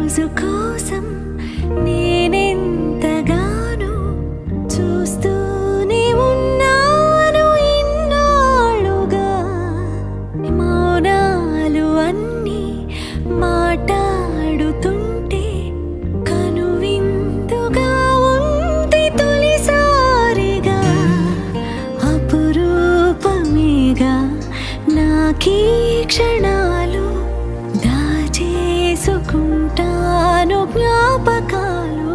రోజు కోసం నేనెంతగానో చూస్తూనే ఉన్నాను ఇన్నాళ్ళుగా. మౌనాలు అన్నీ మాట్లాడుతుంటే కనువిందుగా ఉంది తొలిసారిగా. అపురూపమేగా నాకీ క్షణాలు, దాచేసుకుంటాను జ్ఞాపకాలు.